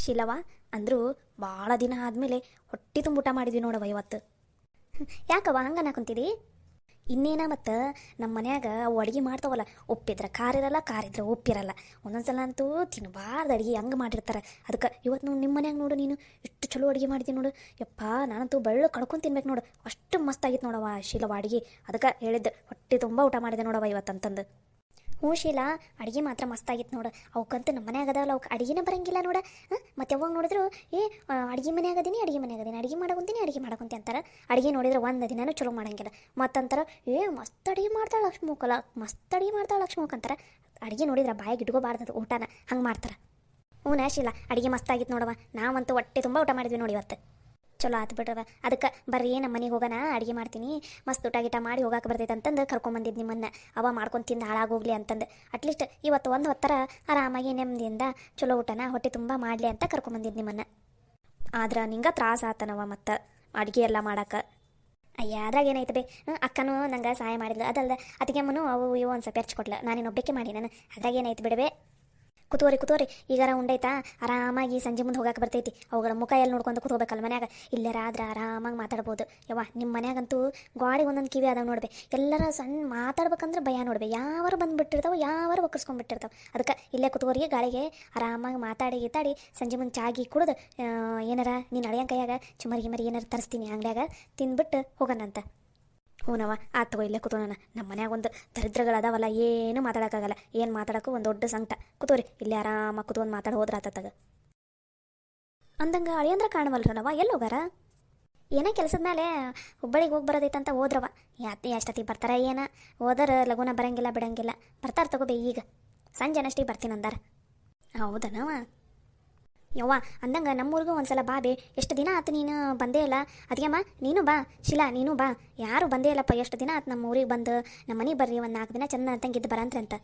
ಶಿಲವ ಅಂದರೂ ಭಾಳ ದಿನ ಆದಮೇಲೆ ಹೊಟ್ಟೆ ತುಂಬ ಊಟ ಮಾಡಿದ್ವಿ ನೋಡವ ಇವತ್ತು. ಯಾಕವ್ವ ಹಂಗೆ ಅನ್ನಕುಂತಿದಿ? ಇನ್ನೇನ ಮತ್ತು ನಮ್ಮ ಮನ್ಯಾಗ ಅವು ಅಡುಗೆ ಮಾಡ್ತಾವಲ್ಲ, ಉಪ್ಪಿದ್ರೆ ಖಾರ ಇರಲ್ಲ, ಖಾರ ಇದ್ರೆ ಉಪ್ಪಿರಲ್ಲ. ಒಂದೊಂದ್ಸಲ ಅಂತೂ ತಿನ್ನಬಾರ್ದು ಅಡುಗೆ ಹಂಗೆ ಮಾಡಿರ್ತಾರೆ. ಅದಕ್ಕೆ ಇವತ್ತು ನೋಡಿ ನಿಮ್ಮ ಮನ್ಯಾಗ ನೋಡು, ನೀನು ಎಷ್ಟು ಚಲೋ ಅಡುಗೆ ಮಾಡ್ತೀನಿ ನೋಡು. ಯಪ್ಪ ನಾನಂತೂ ಬೆಳ್ಳು ಕಡ್ಕೊಂಡು ತಿನ್ಬೇಕು ನೋಡು, ಅಷ್ಟು ಮಸ್ತಾಗಿತ್ತು ನೋಡವ ಶಿಲವ ಅಡುಗೆ. ಅದಕ್ಕೆ ಹೇಳಿದ್ದು ಹೊಟ್ಟೆ ತುಂಬ ಊಟ ಮಾಡಿದೆ ನೋಡವ ಇವತ್ತು ಅಂತಂದು. ಹ್ಞೂ ಶೀಲಾ, ಅಡುಗೆ ಮಾತ್ರ ಮಸ್ತಾಗಿತ್ತು ನೋಡು. ಅವಕ್ಕಂತೂ ನಮ್ಮ ಮನ್ಯಾಗ ಅದಾವಲ್ಲ, ಅವಕ್ಕೆ ಅಡುಗೆನೇ ಬರಂಗಿಲ್ಲ ನೋಡು. ಮತ್ತು ಯಾವಾಗ ನೋಡಿದ್ರು ಅಡುಗೆ ಮನೆಯಾಗದೀನಿ ಅಡುಗೆ ಮಾಡಕೊಂತೀನಿ ಅಂತಾರೆ. ಅಡುಗೆ ನೋಡಿದ್ರೆ ಒಂದು ದಿನನೂ ಚಲೋ ಮಾಡಂಗಿಲ್ಲ. ಮತ್ತಂತಾರೆ ಮಸ್ತ್ ಅಡುಗೆ ಮಾಡ್ತಾಳೆ ಲಕ್ಷ್ಮೂಕ್ ಅಂತಾರೆ. ಅಡುಗೆ ನೋಡಿದ್ರೆ ಬಾಯಿಗೆ ಇಟ್ಕೋಬಾರ್ದು ಊಟನ, ಹಂಗೆ ಮಾಡ್ತಾರೆ. ಹ್ಞೂ ಶೀಲಾ, ಅಡುಗೆ ಮಸ್ತಾಗಿತ್ತು ನೋಡವ. ನಾವಂತೂ ಹೊಟ್ಟೆ ತುಂಬ ಊಟ ಮಾಡಿದ್ವಿ ನೋಡಿ ಇವತ್ತು. ಚಲೋ ಆತು ಬಿಡ್ರವ. ಅದಕ್ಕೆ ಬರ್ರಿ ನಮ್ಮ ಮನೆಗೆ ಹೋಗೋಣ, ಅಡುಗೆ ಮಾಡ್ತೀನಿ, ಮಸ್ತ್ ಊಟ ಗೀಟ ಮಾಡಿ ಹೋಗಕ್ಕೆ ಬರ್ತೈತೆ ಅಂತಂದು ಕರ್ಕೊಂಬಂದಿದ್ದು ನಿಮ್ಮನ್ನು. ಅವ ಮಾಡ್ಕೊಂಡು ತಿಂದು ಹಾಳಾಗೋಗ್ಲಿ ಅಂತಂದು. ಅಟ್ಲೀಸ್ಟ್ ಇವತ್ತು ಒಂದು ಹೊತ್ತರ ಆರಾಮಾಗಿ ನೆಮ್ಮದಿಯಿಂದ ಚಲೋ ಊಟನ ಹೊಟ್ಟೆ ತುಂಬ ಮಾಡಲಿ ಅಂತ ಕರ್ಕೊಂಬಂದಿದ್ದು ನಿಮ್ಮನ್ನು. ಆದ್ರೆ ನಿಂಗೆ ತ್ರಾಸ ಆತನವ ಮತ್ತು ಅಡುಗೆ ಎಲ್ಲ ಮಾಡಕ್ಕೆ. ಅಯ್ಯ ಅದ್ರಾಗ ಏನೈತೆ ಬೇ, ಅಕ್ಕನೂ ನಂಗೆ ಸಹಾಯ ಮಾಡಿದ್ಲು. ಅದಲ್ದ ಅದಕ್ಕೆಮ್ಮನು ಅವು ಇವು ಒಂದು ಸ್ವಲ್ಪ ಎರ್ಚ್ಕೊಟ್ಲು. ನಾನೇನೊಬ್ಬಕ್ಕೆ ಮಾಡಿ ನಾನು, ಅದ್ರಾಗ ಏನೈತೆ ಬಿಡಬೇ. ಕೂತೋರಿ ಈಗಾರ ಉಂಡೈತಾ, ಆರಾಮಾಗಿ ಸಂಜೆ ಮುಂದೆ ಹೋಗಕ್ಕೆ ಬರ್ತೈತಿ. ಅವುಗಳ ಮುಖ ಎಲ್ಲ ನೋಡ್ಕೊಂಡು ಕೂತ್ಕೋಬೇಕಲ್ಲ ಮನ್ಯಾಗ. ಇಲ್ಲರ ಆದ್ರೆ ಆರಾಮಾಗಿ ಮಾತಾಡ್ಬೋದು. ಯವ್ವ ನಿಮ್ಮ ಮನ್ಯಾಗಂತೂ ಗಾಡಿ ಒಂದೊಂದು ಕಿವಿ ಅದಾವ ನೋಡ್ಬೆ. ಎಲ್ಲರ ಸಣ್ಣ ಮಾತಾಡ್ಬೇಕಂದ್ರೆ ಭಯ ನೋಡ್ಬೆ. ಯಾವಾರು ಬಂದುಬಿಟ್ಟಿರ್ತಾವೆ, ಯಾವಾರು ಒಕ್ಕರ್ಸ್ಕೊಂಡ್ಬಿಟ್ಟಿರ್ತಾವೆ. ಅದಕ್ಕೆ ಇಲ್ಲೇ ಕೂತ್ಕೋರಿಗೆ ಗಾಳಿಗೆ ಆರಾಮಾಗಿ ಮಾತಾಡಿ ಸಂಜೆ ಮುಂದೆ ಚಾಗಿ ಕುಡಿದು ಏನಾರ ನೀನು ಅಳಿಯಂಗೆ ಕೈಯಾಗ ಚುಮರಿ ಏನಾರು ತರಿಸ್ತೀನಿ ಅಂಗಡ್ಯಾಗ, ತಿಂದ್ಬಿಟ್ಟು ಹೋಗೋಣಂತ. ಹ್ಞೂನವ ಆತು, ಇಲ್ಲೇ ಕೂತೋಣ. ನಮ್ಮ ಮನ್ಯಾಗ ಒಂದು ದರಿದ್ರಗಳದಾವಲ್ಲ, ಏನು ಮಾತಾಡೋಕ್ಕಾಗಲ್ಲ. ಏನು ಮಾತಾಡೋಕ್ಕೂ ಒಂದು ದೊಡ್ಡ ಸಂಕಟ. ಕೂತೋರಿ ಇಲ್ಲೇ ಆರಾಮಾಗಿ ಕೂತ್ಕೊಂಡು ಮಾತಾಡಿ ಹೋದ್ರೆ ಆತತ್ತಾಗ ಅಂದಂಗೆ. ಅಳಿಯಂದ್ರೆ ಕಾಣವಲ್ರನವ, ಎಲ್ಲಿ ಹೋಗಾರ? ಏನೋ ಕೆಲಸದ ಮೇಲೆ ಹುಬ್ಬಳ್ಳಿಗೆ ಹೋಗಿ ಬರೋದೈತಂತ ಹೋದ್ರವ. ಎಷ್ಟೊತ್ತಿಗೆ ಬರ್ತಾರ ಏನ? ಹೋದ್ರೆ ಲಗುನ ಬರಂಗಿಲ್ಲ ಬಿಡಂಗಿಲ್ಲ. ಬರ್ತಾರೆ ತಗೋಬೇ, ಈಗ ಸಂಜೆನಷ್ಟಿಗೆ ಬರ್ತೀನಿ ಅಂದಾರ. ಹೌದನವ? ಯವ್ವ ಅಂದಂಗೆ ನಮ್ಮೂರಿಗೂ ಒಂದ್ಸಲ ಬಾ ಬೇ. ಎಷ್ಟು ದಿನ ಆತು ನೀನು ಬಂದೇ ಇಲ್ಲ. ಅದಕ್ಕೆಮ್ಮ ನೀನು ಬಾ, ಶಿಲಾ ನೀನು ಬಾ. ಯಾರು ಬಂದೇ ಇಲ್ಲಪ್ಪ, ಎಷ್ಟು ದಿನ ಆತು ನಮ್ಮ ಊರಿಗೆ ಬಂದು. ನಮ್ಮ ಮನೆಗೆ ಬರ್ರಿ, ಒಂದು 4 ದಿನ ಚೆನ್ನ ತಂಗಿದ್ದು ಬರಂತ್ರಂತ.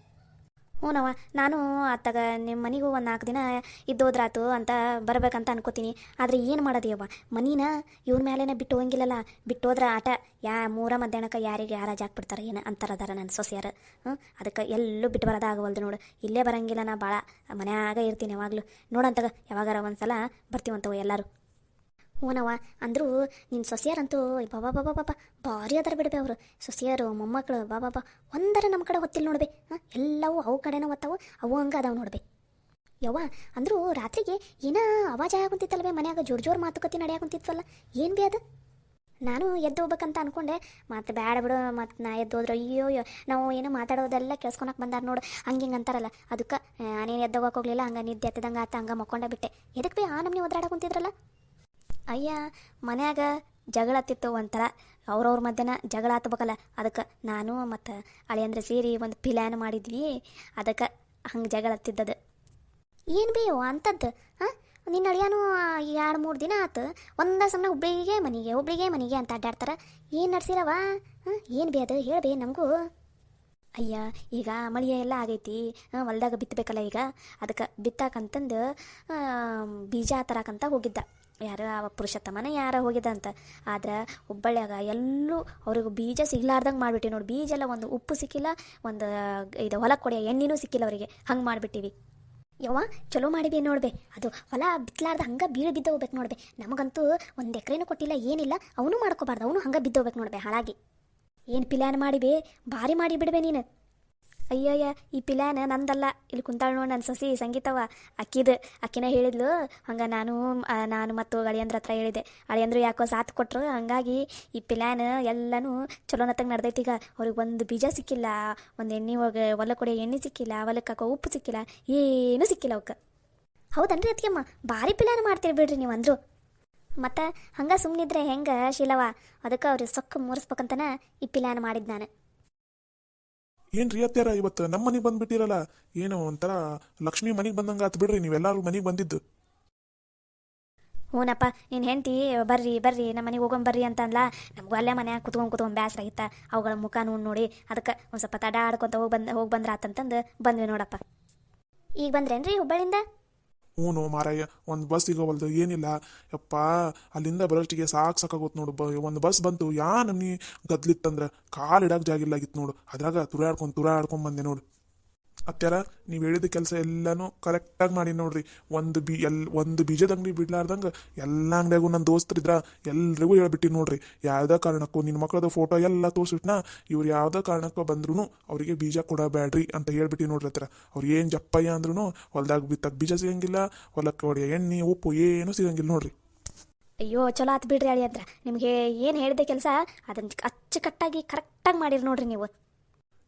ಹ್ಞೂನವ, ನಾನು ಅತ್ತಾಗ ನಿಮ್ಮ ಮನೆಗೂ ಒಂದು 4 ದಿನ ಇದ್ದೋದ್ರಾತು ಅಂತ ಬರ್ಬೇಕಂತ ಅನ್ಕೋತೀನಿ. ಆದರೆ ಏನು ಮಾಡೋದಿಯವ್ವ, ಮನೀನ ಇವ್ರ ಮೇಲೇನೆ ಬಿಟ್ಟು ಹೋಗಂಗಿಲ್ಲಲ್ಲ. ಬಿಟ್ಟೋದ್ರೆ ಆಟ ಮೂರ ಮಧ್ಯಾಹ್ನಕ್ಕೆ ಯಾರಿಗೆ ಯಾರಾಜ್ ಹಾಕ್ಬಿಡ್ತಾರೆ ಏನು ಅಂತಾರದಾರ ನನ್ನ ಸೊಸೆಯರು. ಅದಕ್ಕೆ ಎಲ್ಲೂ ಬಿಟ್ಟು ಬರೋದಾಗವಲ್ದು ನೋಡು. ಇಲ್ಲೇ ಬರೋಂಗಿಲ್ಲ, ನಾ ಭಾಳ ಮನ್ಯಾಗ ಇರ್ತೀನಿ ಯಾವಾಗಲೂ. ನೋಡಂತಾಗ ಯಾವಾಗಾರ ಒಂದು ಸಲ ಬರ್ತೀವಂತವ ಎಲ್ಲರೂ. ಹ್ಞೂನವ, ಅಂದರೂ ನಿನ್ನ ಸೊಸೆಯರಂತೂ ಬಾಬಾ ಭಾರಿ ಅದಾರ ಬಿಡ್ಬೇ ಅವರು. ಸೊಸೆಯರು ಮೊಮ್ಮಕ್ಕಳು ಬಾಬಾ ಒಂದರ ನಮ್ಮ ಕಡೆ ಹೊತ್ತಿಲ್ಲ ನೋಡ್ಬೇ. ಎಲ್ಲವೂ ಅವು ಕಡೆನೂ ಒತ್ತಾವು, ಅವು ಹಂಗೆ ಅದಾವೆ ನೋಡ್ಬೇ. ಯವ್ವ ಅಂದರೂ ರಾತ್ರಿಗೆ ಏನೋ ಅವಾಜ್ ಆಗುಂತಿತ್ತಲ್ವೇ ಮನ್ಯಾಗ, ಜೋರು ಮಾತುಕತೆ ನಡೆಯಾಕುಂತಿತ್ವಲ್ಲ, ಏನು ಬಿ ಅದು? ನಾನು ಎದ್ದು ಹೋಗ್ಬೇಕಂತ ಅಂದ್ಕೊಂಡೆ, ಮತ್ತು ಬೇಡ ಬಿಡು, ಮತ್ತು ನಾ ಎದ್ದು ಹೋದ್ರೆ ಅಯ್ಯೋ ನಾವು ಏನು ಮಾತಾಡೋದೆಲ್ಲ ಕೇಳಿಸ್ಕೊಳಕ್ಕೆ ಬಂದಾರ ನೋಡು, ಹಂಗೆ ಅಂತಾರಲ್ಲ. ಅದಕ್ಕೆ ನಾನೇನು ಎದ್ದು ಹೋಗಕ್ಕೆ ಹೋಗಲಿಲ್ಲ. ಹಂಗೆ ನಿದ್ದೆ ಹತ್ತಿದಂಗೆ ಆತ, ಹಂಗೆ ಮಕ್ಕೊಂಡೆ ಬಿಟ್ಟೆ. ಎದಕ್ಕೆ ಬಿ ಆ ನಮ್ನಿ ಒದ್ರಾಡಕುಂತಿದ್ರಲ್ಲ? ಅಯ್ಯ ಮನ್ಯಾಗ ಜಗಳ ಹತ್ತಿತ್ತು ಒಂಥರ, ಅವ್ರವ್ರ ಮಧ್ಯನ ಜಗಳ ಹತ್ಬೇಕಲ್ಲ. ಅದಕ್ಕೆ ನಾನು ಮತ್ತು ಅಳಿಯಂದ್ರೆ ಸೇರಿ ಒಂದು ಪ್ಲ್ಯಾನ್ ಮಾಡಿದ್ವಿ. ಅದಕ್ಕೆ ಹಂಗೆ ಜಗಳ ಹತ್ತಿದ್ದದು. ಏನು ಬೇಯೋ ಅಂಥದ್ದು? ನಿನ್ನ ಅಳಿಯಾನು 2-3 ದಿನ ಆತು ಒಂದೇ ಸಮಯ ಹುಬ್ಳಿಗೆ ಮನೆಗೆ ಅಂತ ಅಡ್ಡಾಡ್ತಾರೆ. ಏನು ನಡ್ಸಿರವ? ಏನು ಬೇ ಅದು ಹೇಳ್ಬೇ ನಮಗೂ. ಅಯ್ಯ ಈಗ ಮಳೆ ಎಲ್ಲ ಆಗೈತಿ, ಹೊಲ್ದಾಗ ಬಿತ್ತಬೇಕಲ್ಲ ಈಗ. ಅದಕ್ಕೆ ಬಿತ್ತಾಕಂತಂದು ಬೀಜ ತರಕಂತ ಹೋಗಿದ್ದ. ಯಾರು ಅವ ಪುರುಷೋತ್ತಮನ ಯಾರ ಹೋಗಿದ್ದ ಅಂತ. ಆದ್ರೆ ಹುಬ್ಬಳ್ಳಿಯಾಗ ಎಲ್ಲೂ ಅವ್ರಿಗೆ ಬೀಜ ಸಿಗ್ಲಾರ್ದಂಗೆ ಮಾಡಿಬಿಟ್ಟು ನೋಡಿ. ಬೀಜ ಎಲ್ಲ ಒಂದು ಉಪ್ಪು ಸಿಕ್ಕಿಲ್ಲ, ಒಂದು ಇದು ಹೊಲಕ್ಕೆ ಕೊಡಿಯೋ ಎಣ್ಣೆನೂ ಸಿಕ್ಕಿಲ್ಲ ಅವರಿಗೆ. ಹಂಗೆ ಮಾಡಿಬಿಟ್ಟಿವಿ. ಯವ್ವ ಚಲೋ ಮಾಡಿಬೇ ನೋಡ್ಬೇ. ಅದು ಹೊಲ ಬಿತ್ತಲಾರ್ದ ಹಂಗೆ ಬಿದ್ದು ಹೋಗ್ಬೇಕು ನೋಡ್ಬೇ. ನಮಗಂತೂ 1 ಎಕರೆನೂ ಕೊಟ್ಟಿಲ್ಲ, ಏನಿಲ್ಲ. ಅವನು ಮಾಡ್ಕೋಬಾರ್ದು, ಅವನು ಹಂಗೆ ಬಿದ್ದು ಹೋಗ್ಬೇಕು ನೋಡ್ಬೇ ಹಾಳಾಗಿ. ಏನು ಪ್ಲ್ಯಾನ್ ಮಾಡಿಬೇ, ಭಾರಿ ಮಾಡಿ ಬಿಡ್ಬೇ ನೀನು. ಅಯ್ಯಯ್ಯ ಈ ಪ್ಲ್ಯಾನ್ ನಂದಲ್ಲ. ಇಲ್ಲಿ ಕುಂತಾಳ ನೋಡಿ ನನ್ನ ಸೊಸಿ ಸಂಗೀತವ, ಅಕ್ಕಿನ ಹೇಳಿದ್ಲು. ಹಂಗೆ ನಾನು ಮತ್ತು ಅಳಿಯಂದ್ರ ಹತ್ರ ಹೇಳಿದೆ. ಅಳಿಯಂದ್ರು ಯಾಕೋ ಸಾಥ್ ಕೊಟ್ಟರು. ಹಂಗಾಗಿ ಈ ಪ್ಲ್ಯಾನ್ ಎಲ್ಲನೂ ಚಲೋನತ್ತಾಗ ನಡೆದೈತಿ. ಈಗ ಅವ್ರಿಗೆ ಒಂದು ಬೀಜ ಸಿಕ್ಕಿಲ್ಲ, ಒಂದು ಎಣ್ಣೆ ಹೊಲ ಕೊಡಿಯೋ ಎಣ್ಣೆ ಸಿಕ್ಕಿಲ್ಲ, ಹೊಲಕ್ಕೆ ಹಾಕೋ ಉಪ್ಪು ಸಿಕ್ಕಿಲ್ಲ, ಏನೂ ಸಿಕ್ಕಿಲ್ಲ ಅವಕ್ಕೆ. ಹೌದನ್ರಿ ಅದಕ್ಕೆಮ್ಮ ಭಾರಿ ಪ್ಲ್ಯಾನ್ ಮಾಡ್ತೀರಿ ಬಿಡ್ರಿ ನೀವು ಅಂದರು. ಮತ್ತು ಹಂಗೆ ಸುಮ್ಮನಿದ್ರೆ ಹೆಂಗೆ ಶೀಲವ? ಅದಕ್ಕೆ ಅವ್ರಿಗೆ ಸೊಕ್ಕ ಮೂರಿಸ್ಬೇಕಂತನ ಈ ಪ್ಲ್ಯಾನ್ ಮಾಡಿದ್ದು ನಾನು. ಏನ್ರಿ ಅತ್ಯಾರ ಇವತ್ತು ನಮ್ಮ ಮನೆಗೆ ಬಂದ್ಬಿಟ್ಟಿರಲ್ಲ? ಏನೋ ಒಂಥರ ಲಕ್ಷ್ಮಿ ಮನೆಗೆ ಬಂದಂಗೆ ಆತು ಬಿಡ್ರಿ, ನೀವೆಲ್ಲರೂ ಮನೆಗೆ ಬಂದಿದ್ದು. ಹ್ಞೂನಪ್ಪ, ನೀನು ಹೆಂಡ್ತಿ ಬರ್ರಿ ನಮ್ಮ ಮನೆಗೆ ಹೋಗೊಂಬರ್ರಿ ಅಂತ ಅಂದ್ಲ. ನಮಗೂ ಅಲ್ಲೇ ಮನ್ಯಾಗ ಕುತ್ಕೊಂಡು ಬೇಸರ ಆಗಿತ್ತ ಅವುಗಳ ಮುಖ ನೋಡಿ. ಅದಕ್ಕೆ ಒಂದು ಸ್ವಲ್ಪ ತಡ ಆಡ್ಕೊತ ಹೋಗಿ ಬಂದ್ರ ಆತಂತಂದು ಬಂದ್ವಿ ನೋಡಪ್ಪ. ಈಗ ಬಂದ್ರೇನ್ರಿ ಹುಬ್ಬಳ್ಳಿಂದ? ಹ್ಞೂ ಮಾರಾಯ, ಒಂದು ಬಸ್ ಸಿಗೋವಲ್ದು ಏನಿಲ್ಲ ಯಪ್ಪ. ಅಲ್ಲಿಂದ ಬರೋಷ್ಟಿಗೆ ಸಾಕಾಗೋತು ನೋಡು. ಒಂದು ಬಸ್ ಬಂತು, ನಮ್ನಿ ಗದ್ಲಿತ್ತಂದ್ರೆ ಕಾಲು ಇಡಕ್ಕೆ ಜಾಗಿಲ್ಲಾಗಿತ್ತು ನೋಡು. ಅದ್ರಾಗ ತುರಾಡ್ಕೊಂಡು ಬಂದೆ ನೋಡು. ಅತ್ಯಾರ ನೀವು ಹೇಳಿದ ಕೆಲಸ ಎಲ್ಲನೂ ಕರೆಕ್ಟಾಗಿ ಮಾಡಿ ನೋಡ್ರಿ. ಒಂದು ಬೀಜದ ಅಂಗಡಿ ಬಿಡ್ಲಾರ್ದಂಗೆ ಎಲ್ಲ ಅಂಗಡಿಯಾಗೂ ನನ್ನ ದೋಸ್ತರಿದ್ರ ಎಲ್ರಿಗೂ ಹೇಳ್ಬಿಟ್ಟು ನೋಡ್ರಿ. ಯಾವುದೇ ಕಾರಣಕ್ಕೂ ನಿನ್ನ ಮಕ್ಕಳದ ಫೋಟೋ ಎಲ್ಲ ತೋರಿಸ್ಬಿಟ್ನಾ, ಇವ್ರು ಯಾವುದೇ ಕಾರಣಕ್ಕೂ ಬಂದ್ರೂ ಅವರಿಗೆ ಬೀಜ ಕೊಡಬೇಡ್ರಿ ಅಂತ ಹೇಳ್ಬಿಟ್ಟು ನೋಡ್ರಿ ಹತ್ತಿರ. ಅವ್ರು ಏನು ಜಪ್ಪಯ್ಯ ಅಂದ್ರೂ ಹೊಲ್ದಾಗ ಬಿತ್ತಕ್ಕೆ ಬೀಜ ಸಿಗಂಗಿಲ್ಲ, ಹೊಲಕ್ಕೆ ಹೊಡೆಯ ಎಣ್ಣೆ ಉಪ್ಪು ಏನೂ ಸಿಗಂಗಿಲ್ಲ ನೋಡ್ರಿ. ಅಯ್ಯೋ ಚಲೋ ಆತು ಬಿಡ್ರಿ ಅಳಿ ಅಂದ್ರೆ ನಿಮಗೆ ಏನು ಹೇಳಿದೆ ಕೆಲಸ ಅದನ್ನು ಅಚ್ಚುಕಟ್ಟಾಗಿ ಕರೆಕ್ಟಾಗಿ ಮಾಡಿರಿ ನೋಡ್ರಿ ನೀವು.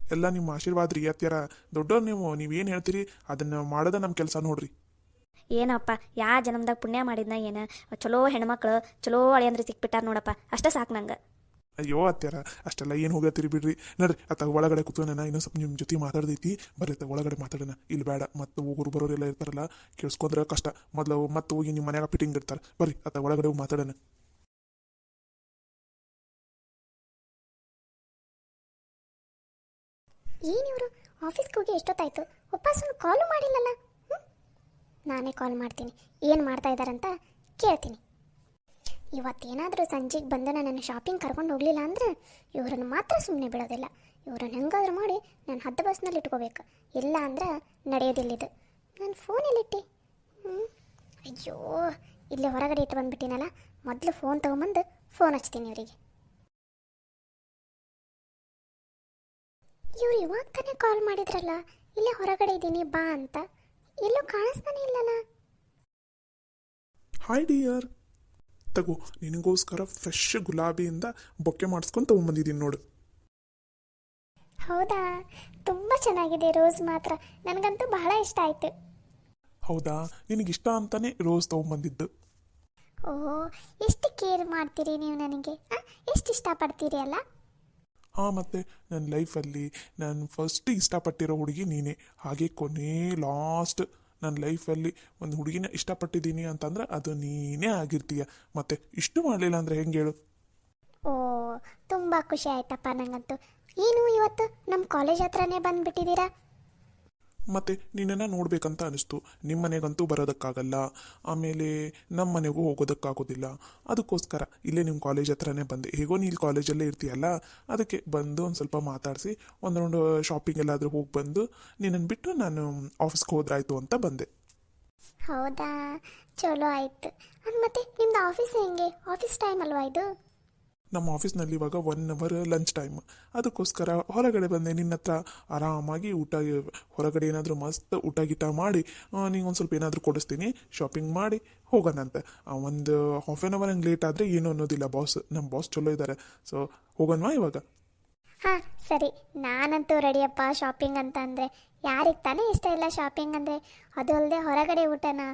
ಎಲ್ಲ ನಿಮ್ಮ ಆಶೀರ್ವಾದ ರೀ ಅತ್ಯಾರ. ದೊಡ್ಡವ್ರು ನೀವೇನು ಹೇಳ್ತೀರಿ ಅದನ್ನು ಮಾಡೋದ ನಮ್ಮ ಕೆಲಸ ನೋಡ್ರಿ. ಏನಪ್ಪ ಯಾ ಜನ್ಮದಾಗ ಪುಣ್ಯ ಮಾಡಿದ್ನ ಏನು ಚಲೋ ಹೆಣ್ಮಕ್ಳು ಚಲೋ ಅಳಿಯಂದ್ರೆ ಸಿಕ್ಬಿಟ್ಟಾರ ನೋಡಪ್ಪ, ಅಷ್ಟೇ ಸಾಕು ನಂಗೆ. ಅಯ್ಯೋ ಅತ್ಯಾರ ಅಷ್ಟೆಲ್ಲ ಏನು ಹೋಗತ್ತೀರಿ ಬಿಡ್ರಿ. ನೋಡ್ರಿ ಅತ್ತ ಒಳಗಡೆ ಕೂತ್ಕೊಂಡ ಇನ್ನೂ ಸ್ವಲ್ಪ ನಿಮ್ಮ ಜೊತೆ ಮಾತಾಡ್ದೈತಿ, ಬರ್ರಿ ಒಳಗಡೆ ಮಾತಾಡೋಣ. ಇಲ್ಲಿ ಬೇಡ ಮತ್ತೆ ಹೋಗೋರು ಬರೋರೆಲ್ಲ ಇರ್ತಾರಲ್ಲ, ಕೇಳಿಸ್ಕೊಂಡ್ರೆ ಕಷ್ಟ. ಮೊದಲು ಮತ್ತೆ ಹೋಗಿ ನಿಮ್ಮ ಮನ್ಯಾಗ ಫಿಟ್ಟಿಂಗ್ ಇರ್ತಾರೆ. ಬರ್ರಿ ಅತ್ತ ಒಳಗಡೆ ಹೋಗಿ ಮಾತಾಡೋಣ. ಏನಿವರು ಆಫೀಸ್ಗೆ ಹೋಗಿ ಎಷ್ಟೊತ್ತಾಯ್ತು, ಒಪ್ಪಾಸನ್ನು ಕಾಲು ಮಾಡಿಲ್ಲಲ್ಲ. ನಾನೇ ಕಾಲ್ ಮಾಡ್ತೀನಿ, ಏನು ಮಾಡ್ತಾ ಇದ್ದಾರಂತ ಕೇಳ್ತೀನಿ. ಇವತ್ತೇನಾದರೂ ಸಂಜೆಗೆ ಬಂದು ನನ್ನ ಶಾಪಿಂಗ್ ಕರ್ಕೊಂಡು ಹೋಗಲಿಲ್ಲ ಅಂದ್ರೆ ಇವರನ್ನು ಮಾತ್ರ ಸುಮ್ಮನೆ ಬಿಡೋದಿಲ್ಲ. ಇವ್ರನ್ನ ಹೆಂಗಾದ್ರೂ ಮಾಡಿ ನಾನು ಹದ್ದು ಬಸ್ನಲ್ಲಿ ಇಟ್ಕೋಬೇಕು, ಇಲ್ಲ ಅಂದ್ರೆ ನಡೆಯೋದಿಲ್ಲಿದು. ನಾನು ಫೋನ್ ಎಲ್ಲಿಟ್ಟಿ? ಅಯ್ಯೋ ಇಲ್ಲೇ ಹೊರಗಡೆ ಇಟ್ಟು ಬಂದುಬಿಟ್ಟಿನಲ್ಲ. ಮೊದಲು ಫೋನ್ ತೊಗೊಂಬಂದು ಫೋನ್ ಹಚ್ತೀನಿ ಇವರಿಗೆ. ಇವ್ರು ಇವಾಗ ತಾನೇ ಕಾಲ್ ಮಾಡಿದ್ರಲ್ಲ, ಇಲ್ಲೇ ಹೊರಗಡೆ ಇದ್ದೀನಿ ಬಾ ಅಂತ, ಎಲ್ಲೂ ಕಾಣಿಸ್ತಾನೆ ಇಲ್ಲಲ್ಲ. ಹಾಯ್ ಡಿಯರ್, ತಗೋ ನಿನಗೋಸ್ಕರ ಫ್ರೆಶ್ ಗುಲಾಬಿಯಿಂದ ಬೊಕ್ಕೆ ಮಾಡಿಸ್ಕೊಂಡು ತೊಗೊಂಬಂದಿದ್ದೀನಿ ನೋಡು. ಹೌದಾ, ತುಂಬ ಚೆನ್ನಾಗಿದೆ ರೋಸ್ ಮಾತ್ರ, ನನಗಂತೂ ಬಹಳ ಇಷ್ಟ ಆಯಿತು. ಹೌದಾ, ನಿನಗಿಷ್ಟ ಅಂತಾನೆ ರೋಸ್ ತೊಗೊಂಬಂದಿದ್ದು. ಓಹೋ, ಎಷ್ಟು ಕೇರ್ ಮಾಡ್ತೀರಿ ನೀವು ನನಗೆ, ಎಷ್ಟು ಇಷ್ಟಪಡ್ತೀರಿ ಅಲ್ಲ. ಹಾಂ, ಮತ್ತು ನನ್ನ ಲೈಫಲ್ಲಿ ನಾನು ಫಸ್ಟ್ ಇಷ್ಟಪಟ್ಟಿರೋ ಹುಡುಗಿ ನೀನೇ. ಹಾಗೆ ಕೊನೆ ಲಾಸ್ಟ್ ನನ್ನ ಲೈಫಲ್ಲಿ ಒಂದು ಹುಡುಗಿನ ಇಷ್ಟಪಟ್ಟಿದ್ದೀನಿ ಅಂತಂದ್ರೆ ಅದು ನೀನೇ ಆಗಿರ್ತೀಯ. ಮತ್ತು ಇಷ್ಟು ಮಾಡಲಿಲ್ಲ ಅಂದರೆ ಹೆಂಗೆ ಹೇಳು? ಓ, ತುಂಬ ಖುಷಿ ಆಯ್ತಪ್ಪ ನನಗಂತೂ. ಏನು ಇವತ್ತು ನಮ್ಮ ಕಾಲೇಜ್ ಹತ್ರನೇ ಬಂದುಬಿಟ್ಟಿದ್ದೀರಾ? ಮತ್ತು ನಿನ್ನನ್ನು ನೋಡಬೇಕಂತ ಅನಿಸ್ತು. ನಿಮ್ಮ ಮನೆಗಂತೂ ಬರೋದಕ್ಕಾಗಲ್ಲ, ಆಮೇಲೆ ನಮ್ಮ ಮನೆಗೂ ಹೋಗೋದಕ್ಕಾಗೋದಿಲ್ಲ. ಅದಕ್ಕೋಸ್ಕರ ಇಲ್ಲೇ ನಿಮ್ಮ ಕಾಲೇಜ್ ಹತ್ರನೇ ಬಂದೆ. ಹೇಗೋ ನೀನು ಕಾಲೇಜಲ್ಲೇ ಇರ್ತೀಯಲ್ಲ, ಅದಕ್ಕೆ ಬಂದು ಒಂದು ಸ್ವಲ್ಪ ಮಾತಾಡಿಸಿ ಒಂದು ರೌಂಡ್ ಶಾಪಿಂಗ್ ಎಲ್ಲಾದರೂ ಹೋಗಿ ಬಂದು ನಿನ್ನನ್ನು ಬಿಟ್ಟು ನಾನು ಆಫೀಸ್ಗೆ ಹೋದ್ರಾಯ್ತು ಅಂತ ಬಂದೆ. ಹೌದಾ, ಚಲೋ ಆಯಿತು. ಮತ್ತು ನಿಮ್ಮದು ಆಫೀಸ್ ಹೆಂಗೆ? ಆಫೀಸ್ ಟೈಮ್ ಅಲ್ವಾ ಇದು? ನಮ್ಮ ಆಫೀಸ್ನಲ್ಲಿ ಇವಾಗ 1 ಅವರ್ ಲಂಚ್ ಟೈಮ್. ಅದಕ್ಕೋಸ್ಕರ ಹೊರಗಡೆ ಬಂದೆ. ನಿನ್ನ ಹತ್ರ ಆರಾಮಾಗಿ ಹೊರಗಡೆ ಏನಾದರೂ ಮಸ್ತ್ ಊಟ ಗೀಟ ಮಾಡಿ ನಿಂಗೊಂದು ಸ್ವಲ್ಪ ಏನಾದರೂ ಕೊಡಿಸ್ತೀನಿ, ಶಾಪಿಂಗ್ ಮಾಡಿ ಹೋಗೋಣಂತೆ. ಒಂದು ಹಾಫ್ ಆನ್ ಅವರ್ ಹಂಗೆ ಲೇಟ್ ಆದರೆ ಏನೂ ಅನ್ನೋದಿಲ್ಲ. ನಮ್ಮ ಬಾಸ್ ಚಲೋ ಇದ್ದಾರೆ. ಸೊ ಹೋಗೋಣವಾ ಇವಾಗ? ಹಾಂ ಸರಿ, ನಾನಂತೂ ರೆಡಿಯಪ್ಪ ಶಾಪಿಂಗ್ ಅಂತ ಅಂದರೆ. ಯಾರಿಗೆ ತಾನೇ ಇಷ್ಟ ಇಲ್ಲ ಶಾಪಿಂಗ್ ಅಂದರೆ? ಅದು ಅಲ್ಲದೆ ಹೊರಗಡೆ ಊಟನ,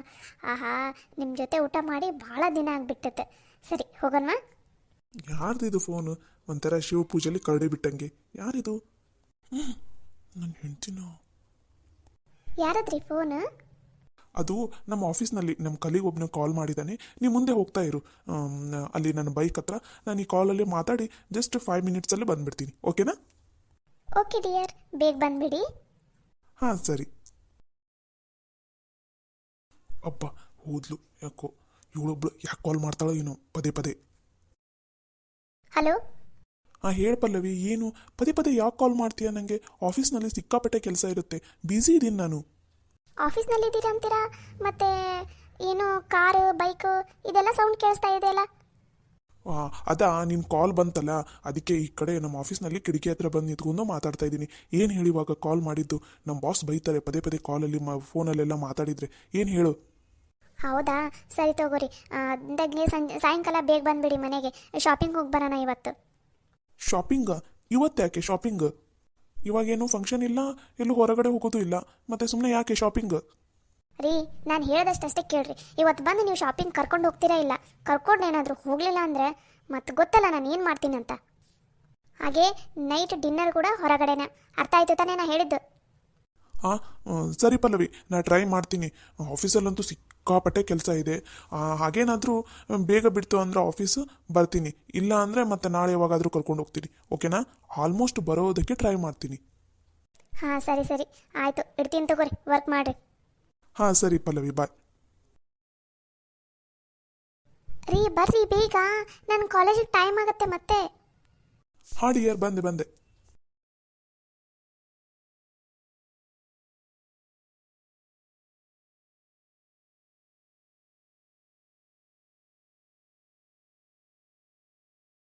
ಆಹಾ, ನಿಮ್ಮ ಜೊತೆ ಊಟ ಮಾಡಿ ಭಾಳ ದಿನ ಆಗಿಬಿಟ್ಟೈತೆ. ಸರಿ ಹೋಗೋಣವಾ? ಯಾರ್ದಿದು ಫೋನು? ಒಂಥರ ಶಿವ ಪೂಜೆಯಲ್ಲಿ ಕರಡಿ ಬಿಟ್ಟಂಗೆ. ಯಾರಿದು? ನನ್ನ ಹೆಂಡ್ತಿನೋ? ಯಾರದ್ರಿ ಫೋನು? ಅದು ನಮ್ಮ ಆಫೀಸ್ನಲ್ಲಿ ನಮ್ಮ ಕಲೀಗ್ ಒಬ್ಬನ ಕಾಲ್ ಮಾಡಿದ್ದಾನೆ. ನೀವು ಮುಂದೆ ಹೋಗ್ತಾ ಇರು, ಅಲ್ಲಿ ನನ್ನ ಬೈಕ್ ಹತ್ರ ನಾನು ಈ ಕಾಲಲ್ಲಿ ಮಾತಾಡಿ ಜಸ್ಟ್ 5 ಮಿನಿಟ್ಸಲ್ಲಿ ಬಂದುಬಿಡ್ತೀನಿ. ಓಕೆನಾ? ಓಕೆ ಡಿಯರ್, ಬೇಗ ಬಂದುಬಿಡಿ. ಹಾಂ ಸರಿ. ಅಬ್ಬ ಹೋದ್ಲು ಯಾಕೋ. ಇವಳೊಬ್ಳು ಯಾಕೆ ಕಾಲ್ ಮಾಡ್ತಾಳೋ ಏನೋ ಪದೇ ಪದೇ. ಹಲೋ. ಹಾಂ ಹೇಳು ಪಲ್ಲವಿ, ಏನು ಪದೇ ಪದೇ ಯಾಕೆ ಕಾಲ್ ಮಾಡ್ತೀಯಾ? ನನಗೆ ಆಫೀಸ್ನಲ್ಲಿ ಸಿಕ್ಕಾಪಟ್ಟೆ ಕೆಲಸ ಇರುತ್ತೆ, ಬ್ಯುಸಿ ಇದ್ದೀನಿ ನಾನು. ಆಫೀಸ್ನಲ್ಲಿದ್ದೀರಾ ಅಂತೀರಾ? ಮತ್ತೆ ಏನು ಕಾರು ಬೈಕು ಇದೆಲ್ಲ ಸೌಂಡ್ ಕೇಳಿಸ್ತಾ ಇದೆಯಲ್ಲ? ಅದಾ ನಿನ್ನ ಕಾಲ್ ಬಂತಲ್ಲ, ಅದಕ್ಕೆ ಈ ಕಡೆ ನಮ್ಮ ಆಫೀಸ್ನಲ್ಲಿ ಕಿಟಕಿ ಹತ್ರ ಬಂದು ನಿಂತ್ಕೊಂಡು ಮಾತಾಡ್ತಾ ಇದ್ದೀನಿ. ಏನು ಹೇಳಿವಾಗ ಕಾಲ್ ಮಾಡಿದ್ದು? ನಮ್ಮ ಬಾಸ್ ಬೈತಾರೆ ಪದೇ ಪದೇ ಕಾಲಲ್ಲಿ ಫೋನಲ್ಲೆಲ್ಲ ಮಾತಾಡಿದರೆ. ಏನು ಹೇಳು? ಹೌದಾ, ಸರಿ ತಗೋರಿ. ಅಂದಾಗೆ ಸಾಯಂಕಾಲ ಬೇಗ ಬಂದುಬಿಡಿ ಮನೆಗೆ. ಶಾಪಿಂಗ್ ಹೋಗಿ ಬರೋಣ ಇವತ್ತು. ಶಾಪಿಂಗ? ಇವತ್ತು ಯಾಕೆ ಶಾಪಿಂಗ್? ಇವಾಗೇನು ಫಂಕ್ಷನ್ ಇಲ್ಲ, ಎಲ್ಲೂ ಹೊರಗಡೆ ಹೋಗೋದು ಇಲ್ಲ, ಮತ್ತೆ ಸುಮ್ಮನೆ ಯಾಕೆ ಶಾಪಿಂಗ್? ರೀ, ನಾನು ಹೇಳ್ದಷ್ಟೇ ಕೇಳ್ರಿ. ಇವತ್ತು ಬಂದು ನೀವು ಶಾಪಿಂಗ್ ಕರ್ಕೊಂಡು ಹೋಗ್ತೀರಾ ಇಲ್ಲ? ಕರ್ಕೊಂಡು ಏನಾದರೂ ಹೋಗಲಿಲ್ಲ ಅಂದರೆ ಮತ್ತೆ ಗೊತ್ತಲ್ಲ ನಾನು ಏನು ಮಾಡ್ತೀನಿ ಅಂತ. ಹಾಗೆ ನೈಟ್ ಡಿನ್ನರ್ ಕೂಡ ಹೊರಗಡೆನೆ. ಅರ್ಥ ಆಯ್ತು ತಾನೇ ನಾ ಹೇಳಿದ್ದು? ಹಾಂ ಸರಿ ಪಲ್ಲವಿ, ನಾ ಟ್ರೈ ಮಾಡ್ತೀನಿ. ಆಫೀಸಲ್ಲಂತೂ ಸಿಕ್ಕಾಪಟ್ಟೆ ಕೆಲಸ ಇದೆ. ಹಾಗೇನಾದರೂ ಬೇಗ ಬಿಡ್ತು ಅಂದರೆ ಆಫೀಸು ಬರ್ತೀನಿ, ಇಲ್ಲ ಅಂದರೆ ಮತ್ತೆ ನಾಳೆ ಯಾವಾಗಾದರೂ ಕರ್ಕೊಂಡು ಹೋಗ್ತೀನಿ. ಓಕೆನಾ? ಆಲ್ಮೋಸ್ಟ್ ಬರೋದಕ್ಕೆ ಟ್ರೈ ಮಾಡ್ತೀನಿ. ಹಾಂ ಸರಿ ಸರಿ ಆಯಿತು, ಇಡ್ತೀನಿ ತಗೋರಿ, ವರ್ಕ್ ಮಾಡಿರಿ. ಹಾಂ ಸರಿ ಪಲ್ಲವಿ, ಬಾಯ್. ರೀ ಬರ್ರಿ ಬೇಗ, ನನ್ನ ಕಾಲೇಜಿಗೆ ಟೈಮ್ ಆಗುತ್ತೆ ಮತ್ತೆ. ಹಾಂ ಡಿಯರ್, ಬಂದೆ.